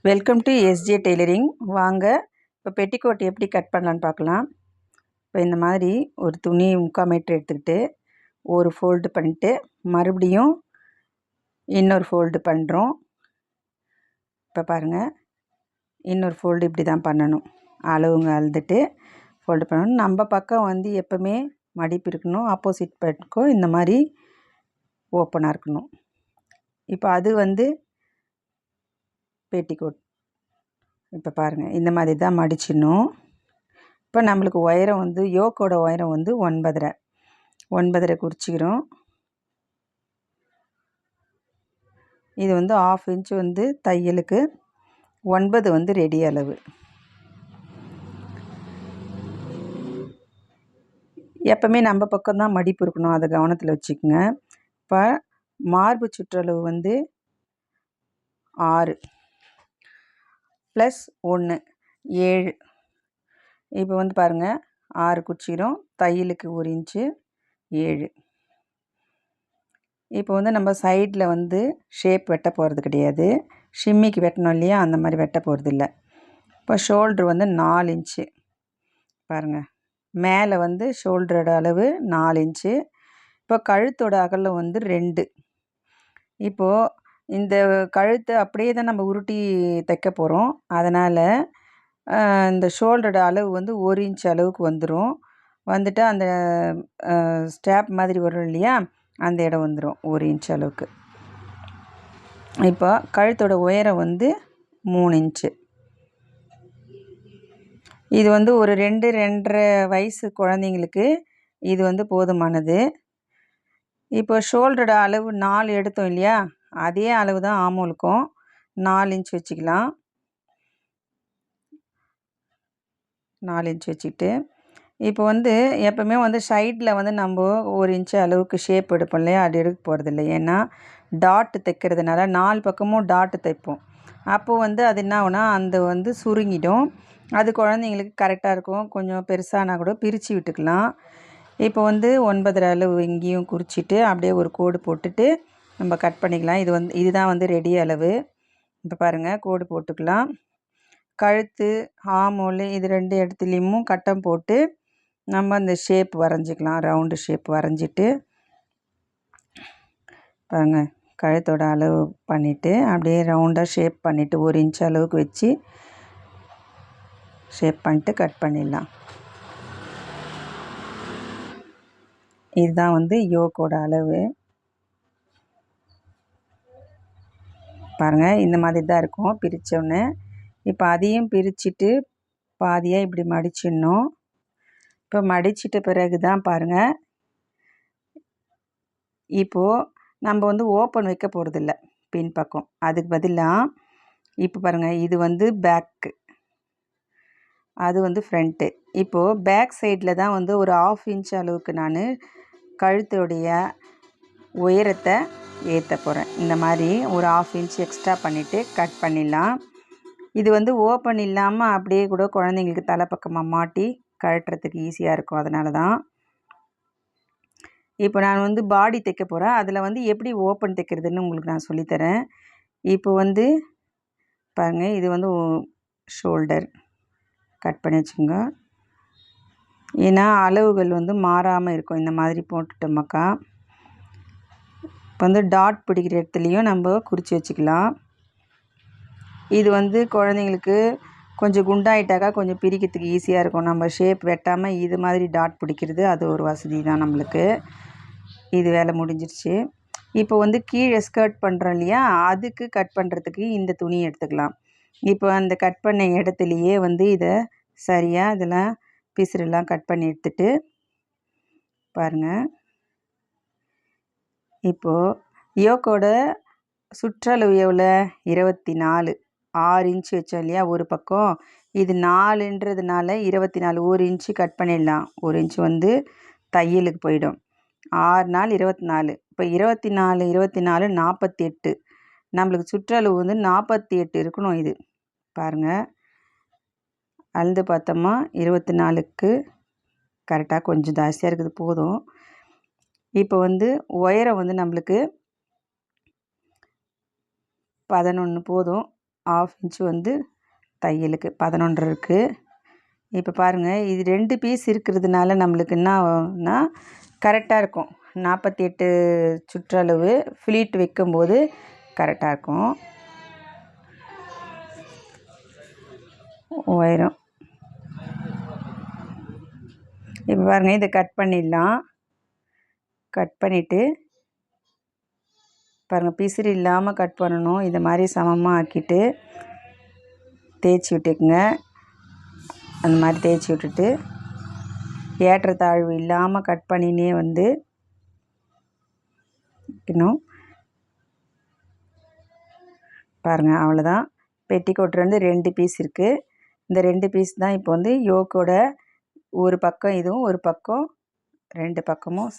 Welcome to SJ tailoring. வாங்க இப்போ petticoat எப்படி கட் பண்ணலான்னு பார்க்கலாம். இப்போ இந்த மாதிரி ஒரு துணி 3/4 மீட்டர் எடுத்துக்கிட்டு ஒரு ஃபோல்டு பண்ணிட்டு மறுபடியும் இன்னொரு ஃபோல்டு பண்ணுறோம். இப்போ பாருங்கள், இன்னொரு ஃபோல்டு இப்படி தான் பண்ணணும். அளவுங்க அளந்துட்டு ஃபோல்டு பண்ணணும். நம்ம பக்கம் எப்போவுமே மடிப்பு இருக்கணும், ஆப்போசிட் பக்கம் இந்த மாதிரி ஓப்பனாக இருக்கணும். இப்போ அது பெட்டிக்கோட். இப்போ பாருங்கள், இந்த மாதிரி தான் மடிச்சிடணும். இப்போ நம்மளுக்கு உயரம் யோக்கோட உயரம் 9.5 குறிச்சிக்கிறோம். இது 1/2 இன்ச் தையலுக்கு, 9 ரெடி அளவு. எப்போவுமே நம்ம பக்கம்தான் மடிப்பு இருக்கணும், அதை கவனத்தில் வச்சுக்கோங்க. இப்போ மார்பு சுற்றளவு 6 + 1 7. இப்போ பாருங்கள், 6 குறிச்சிக்கிறோம். தையலுக்கு 1 இன்ச்சு 7. இப்போ நம்ம சைடில் ஷேப் வெட்ட போகிறது கிடையாது. ஷிம்மிக்கு வெட்டணும் இல்லையா, அந்த மாதிரி வெட்ட போகிறது இல்லை. இப்போ ஷோல்ட்ரு 4 இன்ச்சு. பாருங்கள், மேலே ஷோல்டரோட அளவு 4 இன்ச்சு. இப்போ கழுத்தோட அகலம் 2. இப்போது இந்த கழுத்தை அப்படியே தான் நம்ம உருட்டி தைக்க போகிறோம். அதனால் இந்த ஷோல்டரோட அளவு 1 இன்ச் அளவுக்கு வந்துடும். வந்துட்டு அந்த ஸ்ட்ராப் மாதிரி வரும் இல்லையா, அந்த இடம் 1 இன்ச் அளவுக்கு. இப்போ கழுத்தோட உயரம் 3 இன்ச்சு. இது ஒரு 2-2.5 வயசு குழந்தைங்களுக்கு இது போதுமானது. இப்போ ஷோல்டரோட அளவு 4 எடுத்தோம் இல்லையா, அதே அளவு தான் ஆமோலுக்கும் 4 இன்ச் வச்சுக்கலாம். 4 இன்ச் வச்சுக்கிட்டு இப்போ எப்போவுமே சைடில் நம்ம 1 இன்ச்சு அளவுக்கு ஷேப் எடுப்போம் இல்லையா, அது எடுக்க போகிறதில்ல. ஏன்னா டாட்டு தைக்கிறதுனால 4 பக்கமும் டாட்டு தைப்போம். அப்போது அது என்ன ஆகுனா, அந்த சுருங்கிடும். அது குழந்தைங்களுக்கு கரெக்டாக இருக்கும். கொஞ்சம் பெருசானா கூட பிரித்து விட்டுக்கலாம். இப்போ 9.5 அளவு இங்கேயும் குறிச்சிட்டு அப்படியே ஒரு கோடு போட்டுட்டு நம்ம கட் பண்ணிக்கலாம். இதுதான் ரெடி அளவு. இப்போ பாருங்கள், கோடு போட்டுக்கலாம். கழுத்து, ஆமோல் இது 2 இடத்துலையும் கட்டம் போட்டு நம்ம அந்த ஷேப் வரைஞ்சிக்கலாம். ரவுண்டு ஷேப் வரைஞ்சிட்டு பாருங்கள், கழுத்தோட அளவு பண்ணிவிட்டு அப்படியே ரவுண்டாக ஷேப் பண்ணிவிட்டு 1 இன்ச் அளவுக்கு வச்சு ஷேப் பண்ணிட்டு கட் பண்ணிடலாம். இதுதான் யோக்கோட அளவு. பாருங்கள், இந்த மாதிரி தான் இருக்கும் பிரித்தோடனே. இப்போ அதையும் பிரிச்சுட்டு பாதியாக இப்படி மடிச்சிடணும். இப்போ மடிச்சிட்ட பிறகு தான் பாருங்கள், இப்போது நம்ம ஓப்பன் வைக்க போகிறதில்ல பின்பக்கம். அதுக்கு பதிலாக இப்போ பாருங்கள், இது பேக்கு, அது ஃப்ரண்ட்டு. இப்போது பேக் சைடில் தான் ஒரு 1/2 இன்ச் அளவுக்கு நான் கழுத்துடைய உயரத்தை ஏற்ற போகிறேன். இந்த மாதிரி ஒரு 1/2 இன்ச் எக்ஸ்ட்ரா பண்ணிவிட்டு கட் பண்ணிடலாம். இது ஓப்பன் இல்லாமல் அப்படியே கூட குழந்தைங்களுக்கு தலைப்பக்கமாக மாட்டி கழட்டுறதுக்கு ஈஸியாக இருக்கும். அதனால தான் இப்போ நான் பாடி தைக்க போகிறேன். அதில் எப்படி ஓப்பன் தைக்கிறதுன்னு உங்களுக்கு நான் சொல்லித்தரேன். இப்போ பாருங்கள், இது ஷோல்டர் கட் பண்ணி வச்சுக்கோங்க. ஏன்னா அளவுகள் மாறாமல் இருக்கும். இந்த மாதிரி போட்டுட்டோமாக்கா இப்போ டாட் பிடிக்கிற இடத்துலையும் நம்ம குறித்து வச்சுக்கலாம். இது குழந்தைங்களுக்கு கொஞ்சம் குண்டாயிட்டாக்கா கொஞ்சம் பிரிக்கிறதுக்கு ஈஸியாக இருக்கும். நம்ம ஷேப் வெட்டாமல் இது மாதிரி டாட் பிடிக்கிறது அது ஒரு வசதி தான் நம்மளுக்கு. இது வேலை முடிஞ்சிருச்சு. இப்போ கீழே ஸ்கர்ட் பண்ணுறோம் இல்லையா, அதுக்கு கட் பண்ணுறதுக்கு இந்த துணி எடுத்துக்கலாம். இப்போ அந்த கட் பண்ண இடத்துலையே இதை சரியாக இதெல்லாம் பீஸரெல்லாம் கட் பண்ணி எடுத்துட்டு பாருங்கள். இப்போது யோக்கோட சுற்றளவு எவ்வளோ? 24. 6 இன்ச்சு வச்சோம் இல்லையா ஒரு பக்கம், இது 4ன்றதுனால 24. 1 இன்ச்சு கட் பண்ணிடலாம். 1 இன்ச்சு தையலுக்கு போயிடும். 6 4 24. இப்போ 24 24 48. நம்மளுக்கு சுற்றளவு 48 இருக்கணும். இது பாருங்கள், அளந்து பார்த்தோமா 24க்கு கரெக்டாக கொஞ்சம் ஜாஸ்தியாக இருக்குது, போதும். இப்போ உயரம் நம்மளுக்கு 11 போதும். 1/2 இன்ச்சு வந்து தையலுக்கு 11 இருக்குது. இப்போ பாருங்கள், இது 2 பீஸ் இருக்கிறதுனால நம்மளுக்கு என்ன ஆகும்னா கரெக்டாக இருக்கும். 48 சுற்றளவு ஃப்ளீட் வைக்கும்போது கரெக்டாக இருக்கும். உயரம் இப்போ பாருங்கள், இதை கட் பண்ணிடலாம். கட் பண்ணிவிட்டு பாருங்கள், பிசிறு இல்லாமல் கட் பண்ணணும். இந்த மாதிரி சமமாக ஆக்கிட்டு தேய்ச்சி விட்டுக்குங்க. அந்த மாதிரி தேய்ச்சி விட்டுட்டு ஏற்றத்தாழ்வு இல்லாமல் கட் பண்ணினே வந்து வைக்கணும். பாருங்கள், அவ்வளோதான். பெட்டிக்கோட் வந்து 2 பீஸ் இருக்குது. இந்த 2 பீஸ் தான் இப்போ வந்து யோக்கோட ஒரு பக்கம், இதுவும் ஒரு பக்கம், 2 பக்கமும்